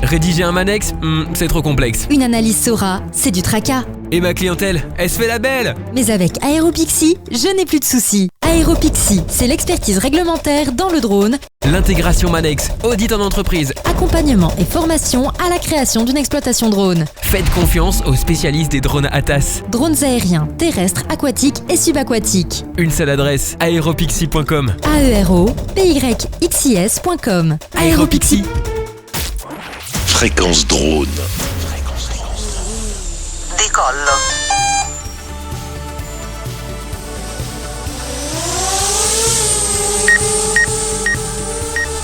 Rédiger un Manex, c'est trop complexe. Une analyse Sora, c'est du tracas. Et ma clientèle, elle se fait la belle. Mais avec Aéropixie, je n'ai plus de soucis. Aéropixie, c'est l'expertise réglementaire dans le drone, L'intégration Manex, audit en entreprise. accompagnement et formation à la création d'une exploitation drone. Faites confiance aux spécialistes des drones ATAS. Drones aériens, terrestres, aquatiques et subaquatiques. Une seule adresse, aeropixie.com. aeropixis.com. Aéropixie. Fréquence drone. Decollo.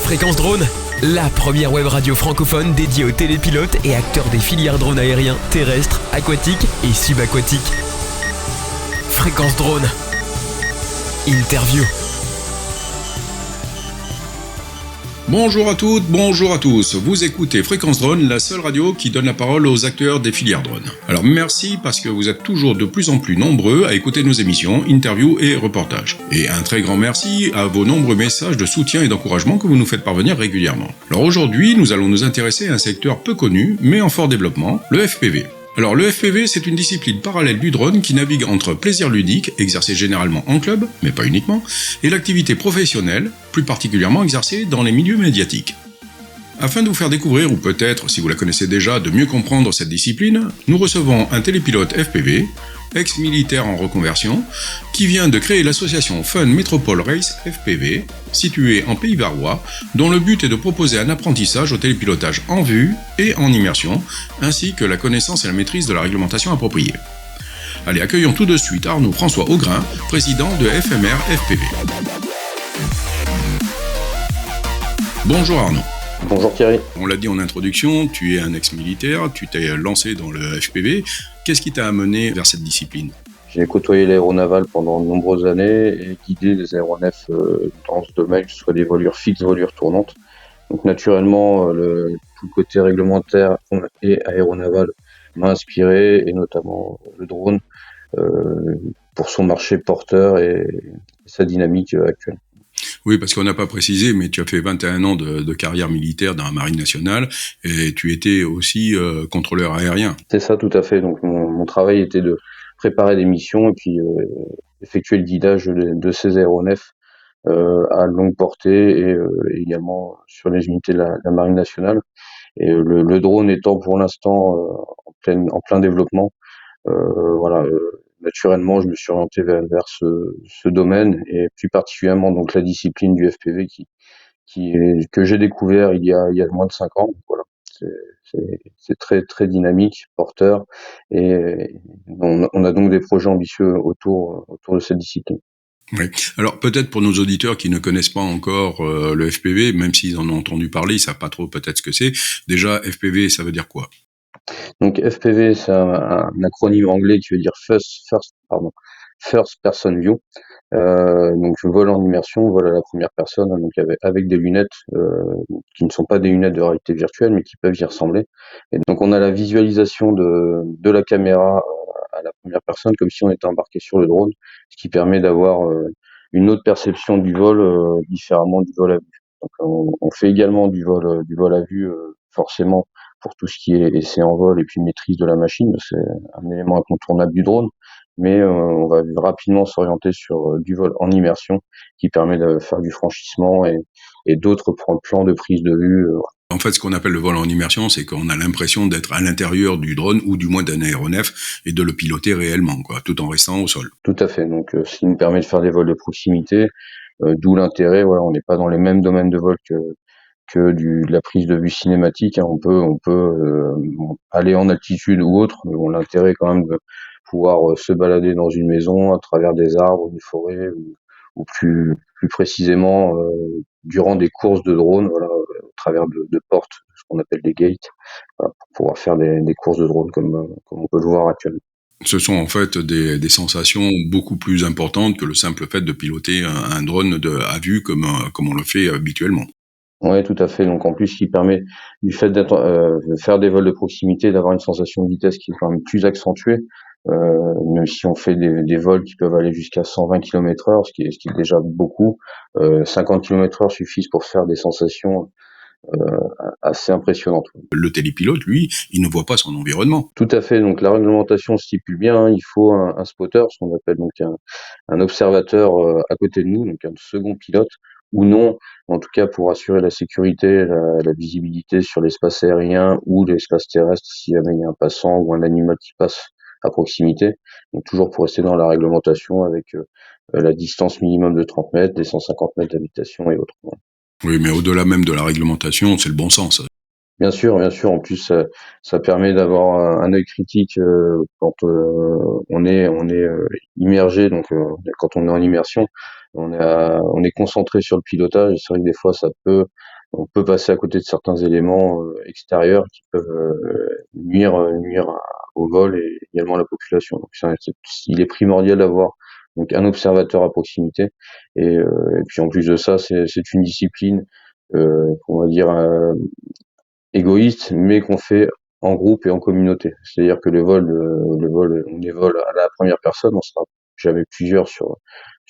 Fréquence drone, la première web radio francophone dédiée aux télépilotes et acteurs des filières drones aériens, terrestres, aquatiques et subaquatiques. Fréquence drone. Interview. Bonjour à toutes, bonjour à tous. Vous écoutez Fréquence Drone, la seule radio qui donne la parole aux acteurs des filières drones. Alors merci parce que vous êtes toujours de plus en plus nombreux à écouter nos émissions, interviews et reportages. Et un très grand merci à vos nombreux messages de soutien et d'encouragement que vous nous faites parvenir régulièrement. Alors aujourd'hui, nous allons nous intéresser à un secteur peu connu, mais en fort développement, le FPV. Alors le FPV, c'est une discipline parallèle du drone qui navigue entre plaisir ludique, exercé généralement en club, mais pas uniquement, et l'activité professionnelle, plus particulièrement exercée dans les milieux médiatiques. Afin de vous faire découvrir, ou peut-être, si vous la connaissez déjà, de mieux comprendre cette discipline, nous recevons un télépilote FPV, ex-militaire en reconversion, qui vient de créer l'association Fun Métropole Race FPV, située en Pays Varois, dont le but est de proposer un apprentissage au télépilotage en vue et en immersion, ainsi que la connaissance et la maîtrise de la réglementation appropriée. Allez, accueillons tout de suite Arnaud François Augrain, président de FMR FPV. Bonjour Arnaud. Bonjour Thierry. On l'a dit en introduction, tu es un ex-militaire, tu t'es lancé dans le FPV. Qu'est-ce qui t'a amené vers cette discipline ? J'ai côtoyé l'aéronaval pendant de nombreuses années et guidé les aéronefs dans ce domaine, que ce soit des voilures fixes, voilures tournantes. Donc naturellement, tout le côté réglementaire et aéronaval m'a inspiré, et notamment le drone, pour son marché porteur et sa dynamique actuelle. Oui, parce qu'on n'a pas précisé, mais tu as fait 21 ans de carrière militaire dans la Marine nationale et tu étais aussi contrôleur aérien. C'est ça, tout à fait. Donc mon travail était de préparer des missions et puis effectuer le guidage de ces aéronefs à longue portée et également sur les unités de la Marine nationale. Et le drone étant pour l'instant en plein développement, naturellement, je me suis orienté vers ce domaine et plus particulièrement donc la discipline du FPV que j'ai découvert il y a moins de 5 ans. Voilà, c'est très très dynamique, porteur, et on a donc des projets ambitieux autour de cette discipline. Oui. Alors peut-être pour nos auditeurs qui ne connaissent pas encore le FPV, même s'ils en ont entendu parler, ils savent pas trop peut-être ce que c'est. Déjà, FPV, ça veut dire quoi ? Donc FPV, c'est un acronyme anglais qui veut dire First Person View. Donc vol en immersion, vol à la première personne, donc avec des lunettes qui ne sont pas des lunettes de réalité virtuelle, mais qui peuvent y ressembler. Et donc on a la visualisation de la caméra à la première personne, comme si on était embarqué sur le drone, ce qui permet d'avoir une autre perception du vol différemment du vol à vue. Donc on fait également du vol à vue, forcément, pour tout ce qui est essai en vol et puis maîtrise de la machine, c'est un élément incontournable du drone, mais on va rapidement s'orienter sur du vol en immersion qui permet de faire du franchissement et d'autres plans de prise de vue. En fait, ce qu'on appelle le vol en immersion, c'est qu'on a l'impression d'être à l'intérieur du drone ou du moins d'un aéronef et de le piloter réellement, quoi, tout en restant au sol. Tout à fait. Donc, ce qui nous permet de faire des vols de proximité, d'où l'intérêt. Voilà, on n'est pas dans les mêmes domaines de vol que de la prise de vue cinématique. On peut aller en altitude ou autre, mais bon, l'intérêt quand même de pouvoir se balader dans une maison à travers des arbres, une forêt, ou plus précisément durant des courses de drone, voilà, au travers de portes, ce qu'on appelle des gates, voilà, pour pouvoir faire des courses de drone comme on peut le voir actuellement. Ce sont en fait des sensations beaucoup plus importantes que le simple fait de piloter un drone à vue comme on le fait habituellement. Oui, tout à fait. Donc en plus, ce qui permet du fait de faire des vols de proximité, d'avoir une sensation de vitesse qui est quand même plus accentuée, même si on fait des vols qui peuvent aller jusqu'à 120 km/h, ce qui est déjà beaucoup. 50 km/h suffisent pour faire des sensations assez impressionnante. Le télépilote, lui, il ne voit pas son environnement. Tout à fait. Donc la réglementation stipule bien, hein, il faut un spotter, ce qu'on appelle donc un observateur à côté de nous, donc un second pilote, ou non, en tout cas pour assurer la sécurité, la visibilité sur l'espace aérien ou l'espace terrestre si jamais il y a un passant ou un animal qui passe à proximité. Donc toujours pour rester dans la réglementation avec la distance minimum de 30 mètres, des 150 mètres d'habitation et autres. Oui, mais au-delà même de la réglementation, c'est le bon sens. Bien sûr, bien sûr. En plus, ça permet d'avoir un œil critique quand on est immergé. Donc, quand on est en immersion, on est concentré sur le pilotage. Et c'est vrai que des fois, on peut passer à côté de certains éléments extérieurs qui peuvent nuire au vol et également à la population. Donc, il est primordial d'avoir donc un observateur à proximité. Et puis en plus de ça, c'est une discipline, on va dire égoïste, mais qu'on fait en groupe et en communauté. C'est-à-dire que on les vole à la première personne, on sera jamais plusieurs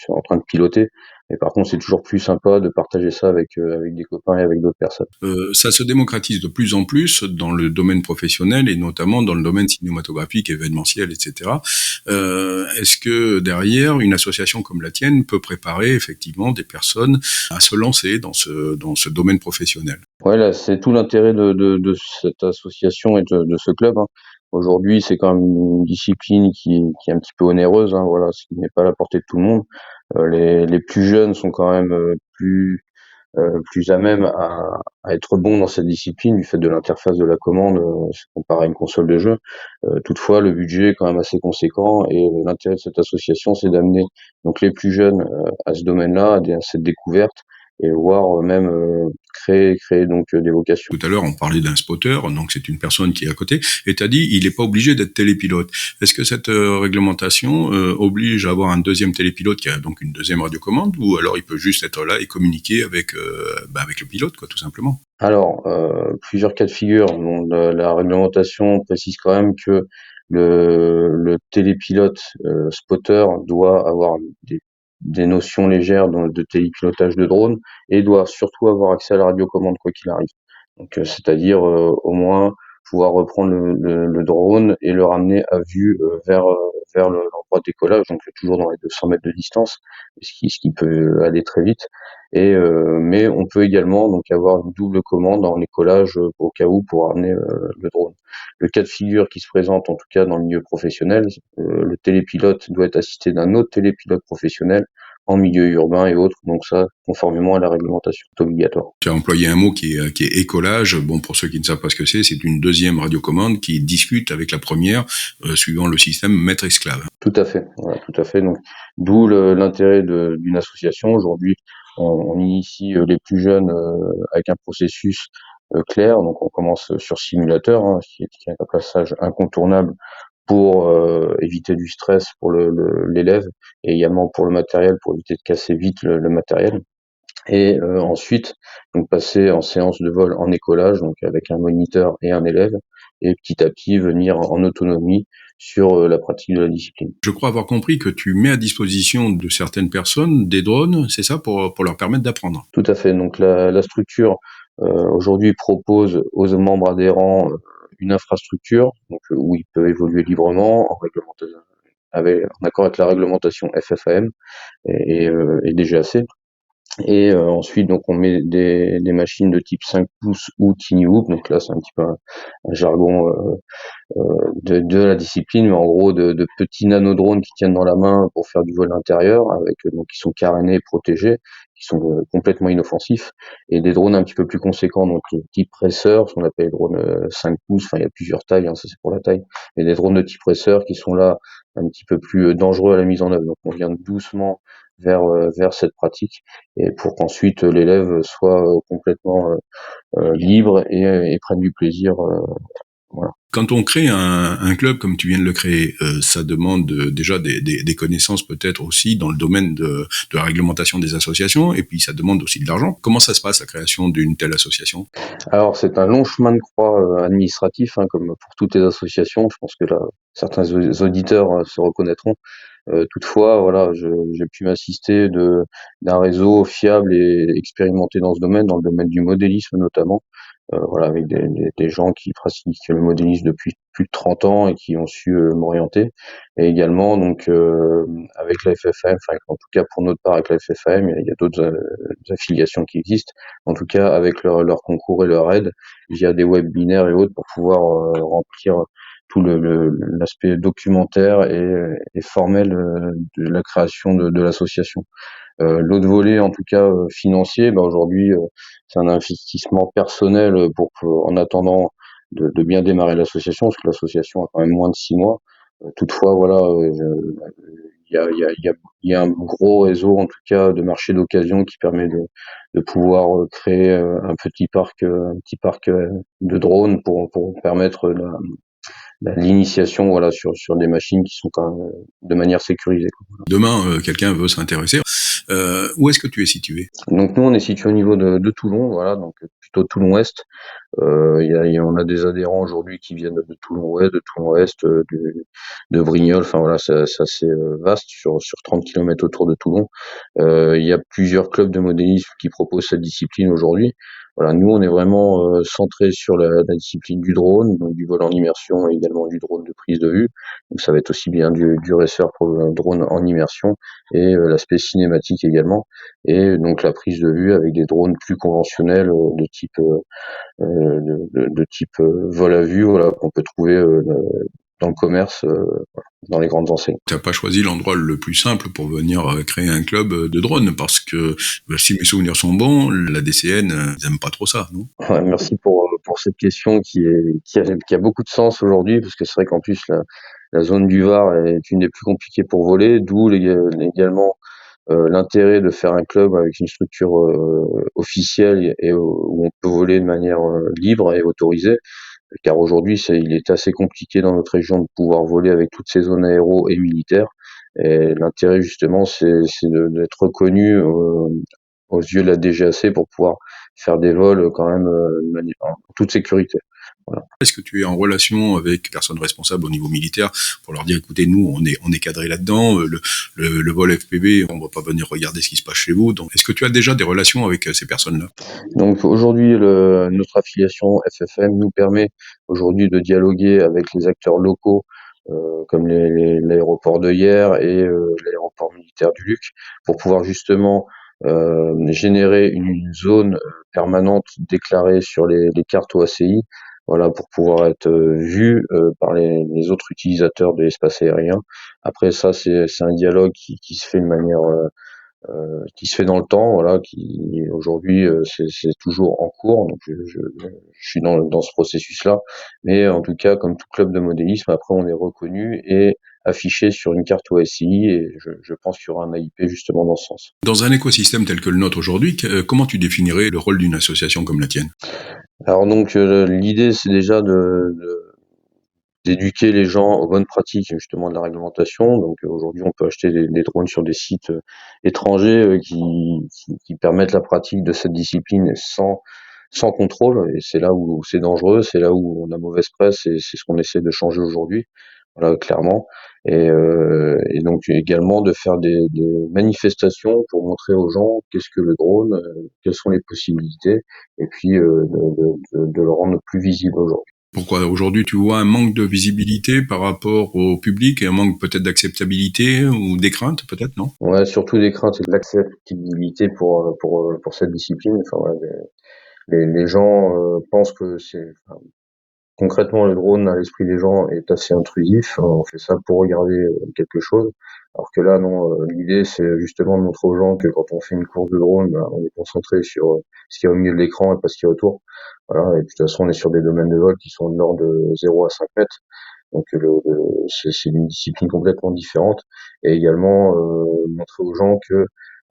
en train de piloter. Mais par contre, c'est toujours plus sympa de partager ça avec des copains et avec d'autres personnes. Ça se démocratise de plus en plus dans le domaine professionnel et notamment dans le domaine cinématographique, événementiel, etc. Est-ce que derrière, une association comme la tienne peut préparer effectivement des personnes à se lancer dans ce domaine professionnel? Ouais, là, c'est tout l'intérêt de cette association et de ce club, hein. Aujourd'hui, c'est quand même une discipline qui est un petit peu onéreuse, hein, voilà, ce qui n'est pas à la portée de tout le monde. Les plus jeunes sont quand même plus à même à être bons dans cette discipline du fait de l'interface de la commande, c'est comparé à une console de jeu. Toutefois, le budget est quand même assez conséquent et l'intérêt de cette association, c'est d'amener donc les plus jeunes à ce domaine-là, à cette découverte et voir même créer donc des vocations. Tout à l'heure, on parlait d'un spotter, donc c'est une personne qui est à côté, et t'as dit, il n'est pas obligé d'être télépilote. Est-ce que cette réglementation oblige à avoir un deuxième télépilote qui a donc une deuxième radiocommande, ou alors il peut juste être là et communiquer avec le pilote, quoi, tout simplement? Alors, plusieurs cas de figure. Donc, la réglementation précise quand même que le télépilote spotter doit avoir des notions légères de télépilotage de drone et doit surtout avoir accès à la radiocommande quoi qu'il arrive. Donc, c'est-à-dire au moins pouvoir reprendre le drone et le ramener à vue vers l'endroit de décollage, donc toujours dans les 200 mètres de distance, ce qui peut aller très vite. Mais on peut également donc avoir une double commande en écolage au cas où pour ramener le drone. Le cas de figure qui se présente en tout cas dans le milieu professionnel, le télépilote doit être assisté d'un autre télépilote professionnel en milieu urbain et autres, donc ça, conformément à la réglementation, c'est obligatoire. Tu as employé un mot qui est écolage. Bon, pour ceux qui ne savent pas ce que c'est une deuxième radiocommande qui discute avec la première, suivant le système maître-esclave. Tout à fait, voilà, tout à fait. Donc, d'où l'intérêt d'une association. Aujourd'hui, on initie les plus jeunes avec un processus clair. Donc, on commence sur simulateur, hein, qui est un passage incontournable pour éviter du stress pour l'élève et également pour le matériel, pour éviter de casser vite le matériel. Et ensuite, donc passer en séance de vol en écolage, donc avec un moniteur et un élève, et petit à petit venir en autonomie sur la pratique de la discipline. Je crois avoir compris que tu mets à disposition de certaines personnes des drones, c'est ça, pour leur permettre d'apprendre? Tout à fait. Donc la structure aujourd'hui propose aux membres adhérents une infrastructure donc, où il peut évoluer librement en accord avec la réglementation FFAM et DGAC. Et ensuite, donc, on met des machines de type 5 pouces ou Tiny Hoop. Donc là, c'est un petit peu un jargon de la discipline, mais en gros, de petits nanodrones qui tiennent dans la main pour faire du vol intérieur, donc qui sont carénés, protégés, qui sont complètement inoffensifs, et des drones un petit peu plus conséquents, donc le type presseur, ce qu'on appelle les drones 5 pouces. Enfin, il y a plusieurs tailles, hein, ça c'est pour la taille, mais des drones de type presseur qui sont là un petit peu plus dangereux à la mise en œuvre. Donc on vient doucement vers cette pratique et pour qu'ensuite l'élève soit complètement libre et prenne du plaisir. Voilà. Quand on crée un club comme tu viens de le créer, ça demande déjà des connaissances peut-être aussi dans le domaine de la réglementation des associations, et puis ça demande aussi de l'argent. Comment ça se passe la création d'une telle association? Alors c'est un long chemin de croix administratif, hein, comme pour toutes les associations. Je pense que là, certains auditeurs se reconnaîtront. Toutefois, voilà, j'ai pu m'assister d'un réseau fiable et expérimenté dans ce domaine, dans le domaine du modélisme notamment. Voilà, avec des gens qui pratiquent le modélisme depuis plus de 30 ans et qui ont su m'orienter. Et également, donc, avec la FFAM, enfin, en tout cas pour notre part avec la FFAM, il y a d'autres affiliations qui existent. En tout cas, avec leur concours et leur aide, il y a des webinaires et autres pour pouvoir remplir tout l'aspect documentaire et formel de la création de l'association. L'autre volet, en tout cas financier, aujourd'hui, c'est un investissement personnel en attendant de bien démarrer l'association, parce que l'association a quand même moins de 6 mois. Toutefois, voilà, il y a un gros réseau, en tout cas, de marché d'occasion qui permet de pouvoir créer un petit parc de drones pour permettre l'initiation, voilà, sur des machines qui sont quand même de manière sécurisée, quoi. Demain, quelqu'un veut s'intéresser. Où est-ce que tu es situé? Donc nous, on est situé au niveau de Toulon, voilà, donc plutôt Toulon-Ouest. On a des adhérents aujourd'hui qui viennent de Toulon-Ouest, de Brignoles, enfin voilà, c'est assez vaste sur 30 km autour de Toulon. Il y a plusieurs clubs de modélisme qui proposent cette discipline aujourd'hui. Voilà, nous on est vraiment centré sur la discipline du drone, donc du vol en immersion et également du drone de prise de vue. Donc ça va être aussi bien du racer pour le drone en immersion et l'aspect cinématique également. Et donc la prise de vue avec des drones plus conventionnels de type vol à vue, voilà, qu'on peut trouver dans le commerce, dans les grandes enseignes. T'as pas choisi l'endroit le plus simple pour venir créer un club de drone, parce que si mes souvenirs sont bons, la DCN, ils aiment pas trop ça, non? Ouais, merci pour cette question qui a beaucoup de sens aujourd'hui, parce que c'est vrai qu'en plus la zone du Var est une des plus compliquées pour voler, d'où également l'intérêt de faire un club avec une structure officielle et où on peut voler de manière libre et autorisée. Car aujourd'hui, il est assez compliqué dans notre région de pouvoir voler avec toutes ces zones aéro et militaires. Et l'intérêt justement, c'est d'être reconnu aux yeux de la DGAC pour pouvoir faire des vols quand même en toute sécurité. Voilà. Est-ce que tu es en relation avec les personnes responsables au niveau militaire pour leur dire, écoutez, nous, on est cadré là-dedans, le vol FPV, on va pas venir regarder ce qui se passe chez vous. Donc, est-ce que tu as déjà des relations avec ces personnes-là? Donc aujourd'hui, notre affiliation FFM nous permet aujourd'hui de dialoguer avec les acteurs locaux comme l'aéroport de Hyères et l'aéroport militaire du Luc pour pouvoir justement générer une zone permanente déclarée sur les cartes OACI, voilà, pour pouvoir être vu par les autres utilisateurs de l'espace aérien. Après ça, c'est un dialogue qui se fait de manière qui se fait dans le temps, voilà, qui aujourd'hui c'est toujours en cours, donc je suis dans ce processus-là, mais en tout cas comme tout club de modélisme, après on est reconnu et affiché sur une carte OSI et je pense qu'il y aura un AIP justement dans ce sens. Dans un écosystème tel que le nôtre aujourd'hui, comment tu définirais le rôle d'une association comme la tienne? Alors donc l'idée c'est déjà d'éduquer les gens aux bonnes pratiques justement de la réglementation. Donc aujourd'hui, on peut acheter des drones sur des sites étrangers qui permettent la pratique de cette discipline sans contrôle. Et c'est là où c'est dangereux, c'est là où on a mauvaise presse et c'est ce qu'on essaie de changer aujourd'hui. Voilà, clairement. Et donc également de faire des manifestations pour montrer aux gens qu'est-ce que le drone, quelles sont les possibilités, et puis de le rendre plus visible aux gens. Pourquoi aujourd'hui tu vois un manque de visibilité par rapport au public et un manque peut-être d'acceptabilité ou des craintes peut-être, non? Ouais, surtout des craintes et de l'acceptabilité pour cette discipline. Enfin, voilà, les gens pensent que concrètement le drone à l'esprit des gens est assez intrusif. On fait ça pour regarder quelque chose, alors que là non. L'idée c'est justement de montrer aux gens que quand on fait une course de drone, on est concentré sur ce qu'il y a au milieu de l'écran et pas ce qu'il y a autour. Voilà. Et de toute façon, on est sur des domaines de vol qui sont de l'ordre de 0 à 5 mètres. Donc c'est une discipline complètement différente. Et également montrer aux gens que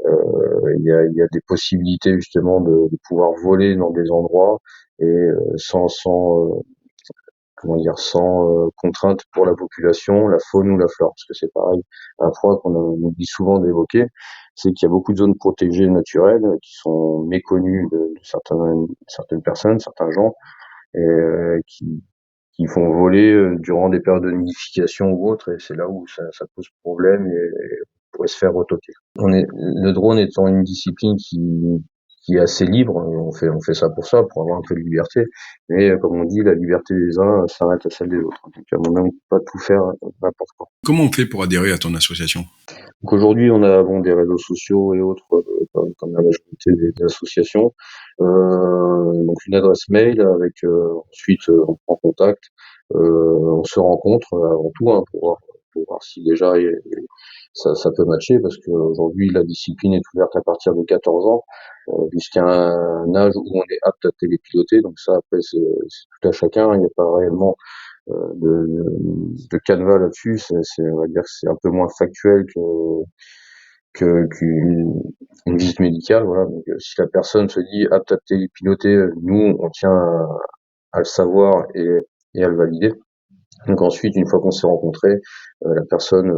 il y a des possibilités justement de pouvoir voler dans des endroits et sans comment dire, sans contrainte pour la population, la faune ou la flore, parce que c'est pareil. Un point qu'on oublie souvent d'évoquer, c'est qu'il y a beaucoup de zones protégées naturelles qui sont méconnues de certaines personnes, certains gens, et qui font voler durant des périodes de nidification ou autre, et c'est là où ça pose problème et pourrait se faire retoquer. Le drone étant une discipline qui est assez libre, on fait ça pour avoir un peu de liberté, mais comme on dit, la liberté des uns s'arrête à celle des autres. Donc à mon avis, on peut pas tout faire n'importe quand. Comment on fait pour adhérer à ton association? Donc aujourd'hui, on a des réseaux sociaux et autres, comme la majorité des associations. Donc une adresse mail avec ensuite on prend contact, on se rencontre avant tout pour voir si déjà ça peut matcher, parce qu'aujourd'hui la discipline est ouverte à partir de 14 ans jusqu'à un âge où on est apte à télépiloter. Donc ça après c'est tout à chacun, il n'y a pas réellement de canevas là-dessus. On va dire que c'est un peu moins factuel qu'une visite médicale. Voilà. Donc, si la personne se dit apte à télépiloter, nous on tient à le savoir et à le valider. Donc ensuite, une fois qu'on s'est rencontré, la personne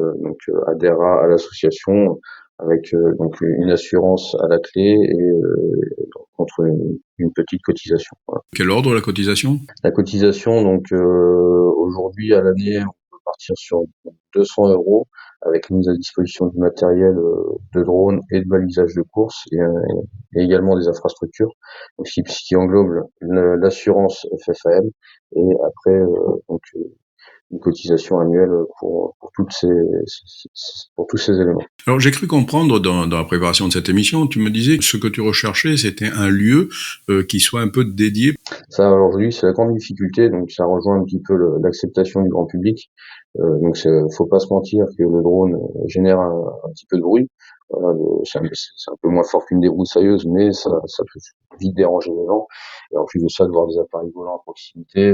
adhérera à l'association avec donc une assurance à la clé et contre une petite cotisation. Voilà. Quel ordre la cotisation? La cotisation, donc aujourd'hui à l'année, on peut partir sur 200 € avec mise à disposition du matériel de drone et de balisage de course et également des infrastructures. Donc ce qui englobe l'assurance FFAM et après une cotisation annuelle pour tous ces éléments. Alors j'ai cru comprendre dans la préparation de cette émission, tu me disais que ce que tu recherchais, c'était un lieu qui soit un peu dédié. Ça, aujourd'hui, c'est la grande difficulté, donc ça rejoint un petit peu l'acceptation du grand public. Donc faut pas se mentir que le drone génère un petit peu de bruit. Voilà, c'est un peu moins fort qu'une débroussailleuse, mais ça peut vite déranger les gens. Et en plus de ça, de voir des appareils volants à proximité,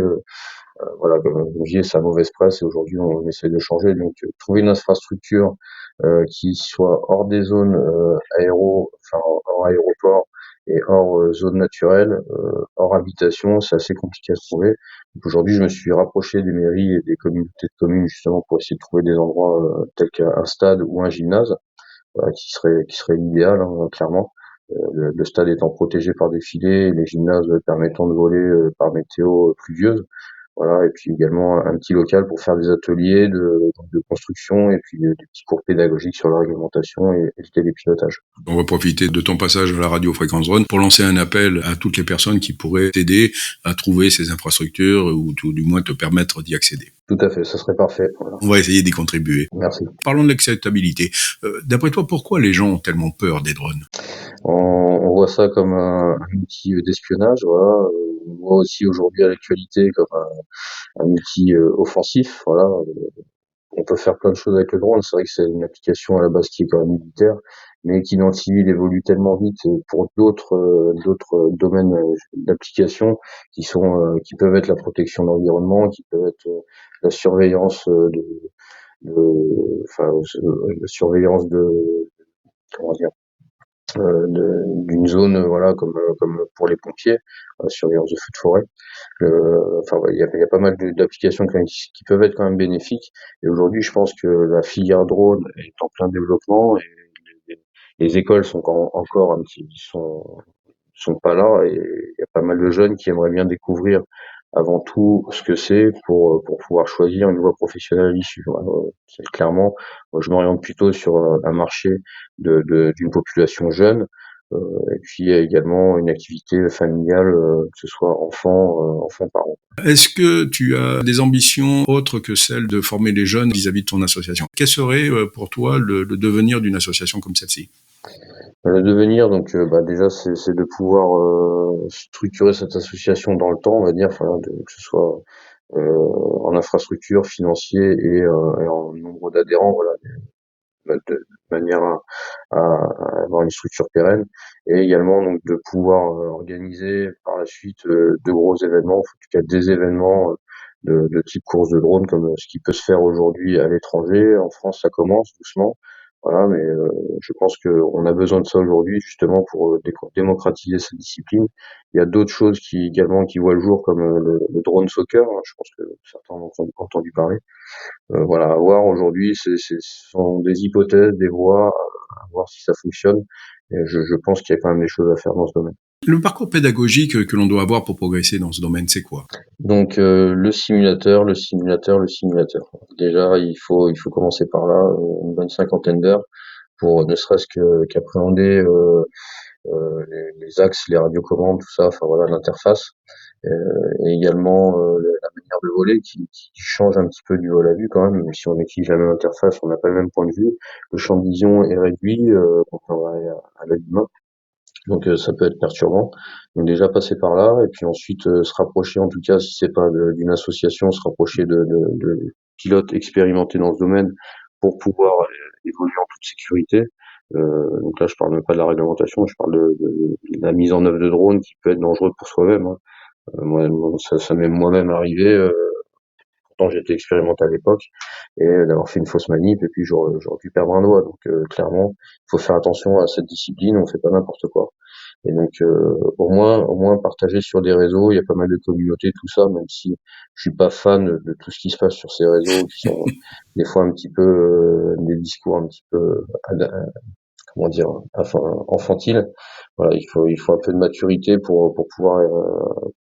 voilà, comme je disais, c'est la mauvaise presse et aujourd'hui on essaie de changer. Donc trouver une infrastructure qui soit hors des zones hors aéroport et hors zone naturelle, hors habitation, c'est assez compliqué à trouver. Donc aujourd'hui, je me suis rapproché des mairies et des communautés de communes justement pour essayer de trouver des endroits tels qu'un stade ou un gymnase, qui serait l'idéal, hein, clairement. Le stade étant protégé par des filets, et les gymnases permettant de voler par météo pluvieuse. Voilà, et puis également un petit local pour faire des ateliers de construction et puis des petits cours pédagogiques sur la réglementation et le télépilotage. On va profiter de ton passage à la radio Fréquence Drone pour lancer un appel à toutes les personnes qui pourraient t'aider à trouver ces infrastructures ou tout du moins te permettre d'y accéder. Tout à fait, ça serait parfait. Voilà. On va essayer d'y contribuer. Merci. Parlons de l'acceptabilité. D'après toi, pourquoi les gens ont tellement peur des drones? On voit ça comme un outil d'espionnage, voilà. On voit aussi aujourd'hui à l'actualité comme un outil offensif, voilà. On peut faire plein de choses avec le drone. C'est vrai que c'est une application à la base qui est quand même militaire, mais qui dans le civil évolue tellement vite pour d'autres domaines d'application qui peuvent être la protection de l'environnement, qui peuvent être la surveillance la surveillance comment dire, d'une zone, voilà, comme pour les pompiers, surveillance de feux de forêt. Il y a pas mal d'applications qui peuvent être quand même bénéfiques. Et aujourd'hui, je pense que la filière drone est en plein développement et les écoles sont encore sont pas là, et il y a pas mal de jeunes qui aimeraient bien découvrir avant tout ce que c'est pour pouvoir choisir une voie professionnelle à l'issue. Voilà. Clairement, moi, je m'oriente plutôt sur un marché d'une population jeune, et puis également une activité familiale, que ce soit enfant-parent. Est-ce que tu as des ambitions autres que celles de former les jeunes vis-à-vis de ton association? Quel serait pour toi le devenir d'une association comme celle-ci? Le devenir, donc déjà c'est de pouvoir structurer cette association dans le temps, on va dire, que ce soit en infrastructure, financier et en nombre d'adhérents, voilà, de manière à avoir une structure pérenne, et également donc de pouvoir organiser par la suite de gros événements, en tout cas des événements de type course de drone, comme ce qui peut se faire aujourd'hui à l'étranger. En France, ça commence doucement. Voilà, mais je pense qu'on a besoin de ça aujourd'hui justement pour démocratiser cette discipline. Il y a d'autres choses qui voient le jour, comme le drone soccer, hein, je pense que certains en ont entendu parler. Voilà, à voir aujourd'hui, ce sont des hypothèses, des voies, à voir si ça fonctionne. Et je pense qu'il y a quand même des choses à faire dans ce domaine. Le parcours pédagogique que l'on doit avoir pour progresser dans ce domaine, c'est quoi? Donc le simulateur. Déjà, il faut commencer par là, une bonne cinquantaine d'heures pour ne serait-ce qu'appréhender les axes, les radiocommandes, tout ça, enfin voilà, l'interface. Et également la manière de voler qui change un petit peu du vol à vue quand même si on utilise la même interface, on n'a pas le même point de vue. Le champ de vision est réduit quand on va à l'œil humain. Donc ça peut être perturbant. Donc déjà passer par là et puis ensuite se rapprocher, en tout cas si c'est pas d'une association, se rapprocher de pilotes expérimentés dans ce domaine pour pouvoir évoluer en toute sécurité. Donc là je parle même pas de la réglementation, je parle de la mise en œuvre de drones qui peut être dangereux pour soi-même, hein. Moi, ça m'est moi-même arrivé. Pourtant j'étais expérimenté à l'époque et d'avoir fait une fausse manip et puis j'aurais pu perdre un doigt. Donc clairement, il faut faire attention à cette discipline. On fait pas n'importe quoi. Et donc au moins partager sur des réseaux. Il y a pas mal de communautés, tout ça. Même si je suis pas fan de tout ce qui se passe sur ces réseaux, qui sont des fois un petit peu des discours un petit peu comment dire, enfin, enfantile. Voilà, il faut un peu de maturité pour pouvoir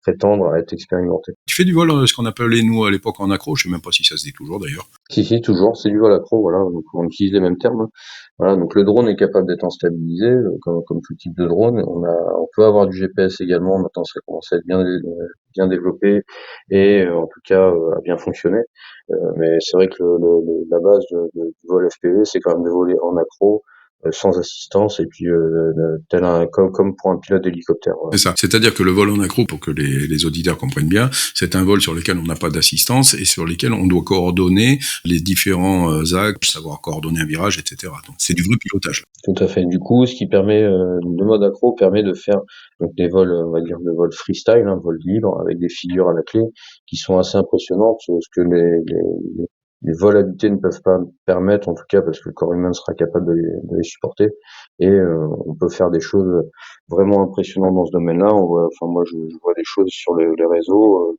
prétendre à être expérimenté. Tu fais du vol, ce qu'on appelait nous à l'époque en accro, je sais même pas si ça se dit toujours d'ailleurs. Si, toujours, c'est du vol accro, voilà, donc on utilise les mêmes termes, hein. Voilà, donc le drone est capable d'être stabilisé, comme tout type de drone. On peut avoir du GPS également, maintenant ça commence à être bien développé et en tout cas à bien fonctionner. Mais c'est vrai que la base du vol FPV, c'est quand même de voler en accro, sans assistance et puis comme pour un pilote d'hélicoptère. Voilà. C'est ça. C'est-à-dire que le vol en accro, pour que les auditeurs comprennent bien, c'est un vol sur lequel on n'a pas d'assistance et sur lequel on doit coordonner les différents axes, savoir coordonner un virage, etc. Donc c'est du vrai pilotage. Tout à fait. Du coup, ce qui permet, le mode accro permet de faire donc des vols, on va dire de vol freestyle, hein, vol libre, avec des figures à la clé qui sont assez impressionnantes, ce que les vols habités ne peuvent pas permettre, en tout cas parce que le corps humain sera capable de les supporter. Et on peut faire des choses vraiment impressionnantes dans ce domaine-là. Moi, je vois des choses sur les réseaux.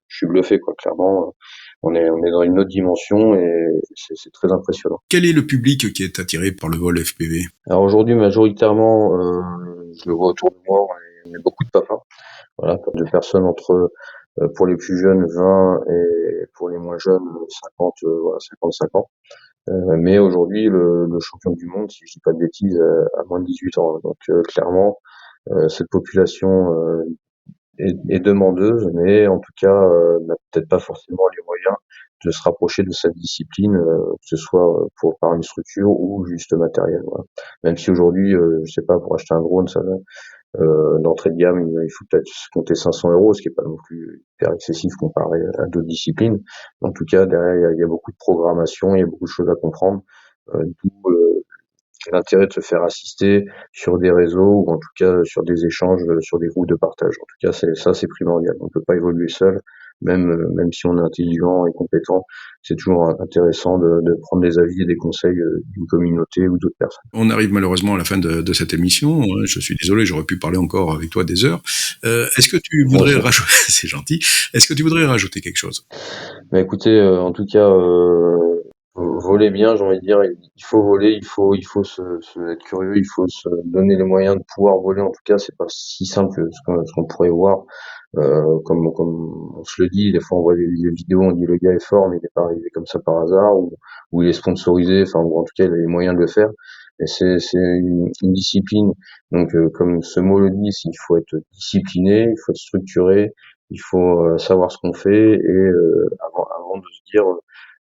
Je suis bluffé, quoi. Clairement, on est dans une autre dimension et c'est très impressionnant. Quel est le public qui est attiré par le vol FPV? Alors aujourd'hui, majoritairement, je le vois autour de moi, on est beaucoup de papas. Voilà, de personnes entre pour les plus jeunes 20 et pour les moins jeunes 50, voilà, 55 ans. Mais aujourd'hui, le champion du monde, si je dis pas de bêtises, a moins de 18 ans. Donc clairement, cette population est demandeuse, mais en tout cas n'a peut-être pas forcément les moyens de se rapprocher de cette discipline, que ce soit par une structure ou juste matériel. Voilà. Même si aujourd'hui, je sais pas, pour acheter un drone, ça d'entrée de gamme, il faut peut-être compter 500 €, ce qui est pas non plus hyper excessif comparé à d'autres disciplines. En tout cas, derrière, il y a beaucoup de programmation, il y a beaucoup de choses à comprendre. D'où l'intérêt de se faire assister sur des réseaux ou en tout cas sur des échanges, sur des groupes de partage. En tout cas, c'est primordial. On ne peut pas évoluer seul, même si on est intelligent et compétent. C'est toujours intéressant de prendre des avis et des conseils d'une communauté ou d'autres personnes. On arrive malheureusement à la fin de cette émission. Je suis désolé, j'aurais pu parler encore avec toi des heures. Est-ce que tu voudrais rajouter, c'est gentil, est-ce que tu voudrais rajouter quelque chose? Bah écoutez, en tout cas, voler bien, j'ai envie de dire, il faut voler, il faut être curieux, il faut se donner les moyens de pouvoir voler. En tout cas, c'est pas si simple que ce qu'on pourrait voir. Comme on se le dit, des fois on voit des vidéos, on dit le gars est fort, mais il n'est pas arrivé comme ça par hasard, ou il est sponsorisé, enfin ou en tout cas il a les moyens de le faire. Et c'est une discipline. Donc comme ce mot le dit, il faut être discipliné, il faut être structuré, il faut savoir ce qu'on fait et avant de se dire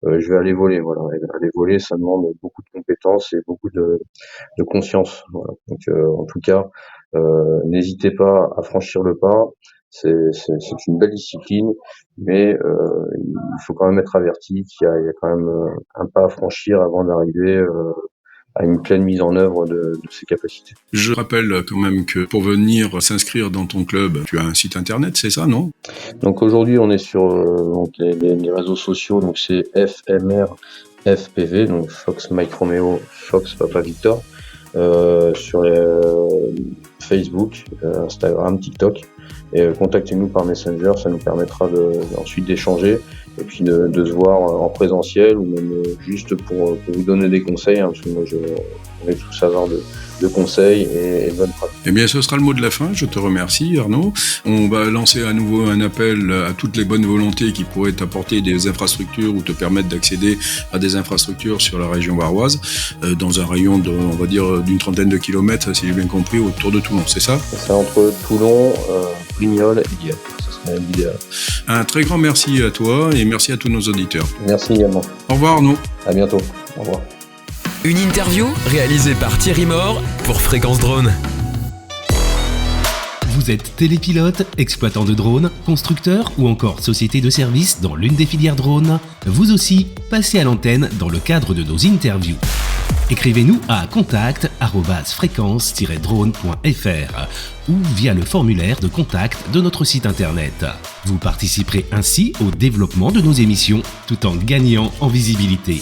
je vais aller voler. Voilà, et aller voler, ça demande beaucoup de compétences et beaucoup de conscience. Voilà. Donc en tout cas, n'hésitez pas à franchir le pas. C'est une belle discipline, mais il faut quand même être averti qu'il y a quand même un pas à franchir avant d'arriver à une pleine mise en œuvre de ses capacités. Je rappelle quand même que pour venir s'inscrire dans ton club, tu as un site internet, c'est ça, non? Donc aujourd'hui, on est sur donc les réseaux sociaux, donc c'est FMR FPV, donc Fox Mike Romeo, Fox Papa Victor, sur Facebook, Instagram, TikTok. Et contactez-nous par Messenger, ça nous permettra ensuite d'échanger et puis de se voir en présentiel ou même juste pour vous donner des conseils, hein, parce que moi on est tous savants de conseils et de bonnes pratiques. Eh bien, ce sera le mot de la fin. Je te remercie, Arnaud. On va lancer à nouveau un appel à toutes les bonnes volontés qui pourraient t'apporter des infrastructures ou te permettre d'accéder à des infrastructures sur la région varoise, dans un rayon on va dire, d'une 30aine de kilomètres, si j'ai bien compris, autour de Toulon, c'est ça ? C'est entre Toulon, Brignoles et Dieppe. Ce serait l'idéal. Un très grand merci à toi et merci à tous nos auditeurs. Merci également. Au revoir, Arnaud. À bientôt. Au revoir. Une interview réalisée par Thierry Mort pour Fréquence Drone. Vous êtes télépilote, exploitant de drones, constructeur ou encore société de services dans l'une des filières drones. Vous aussi, passez à l'antenne dans le cadre de nos interviews. Écrivez-nous à contact@fréquence-drone.fr ou via le formulaire de contact de notre site internet. Vous participerez ainsi au développement de nos émissions tout en gagnant en visibilité.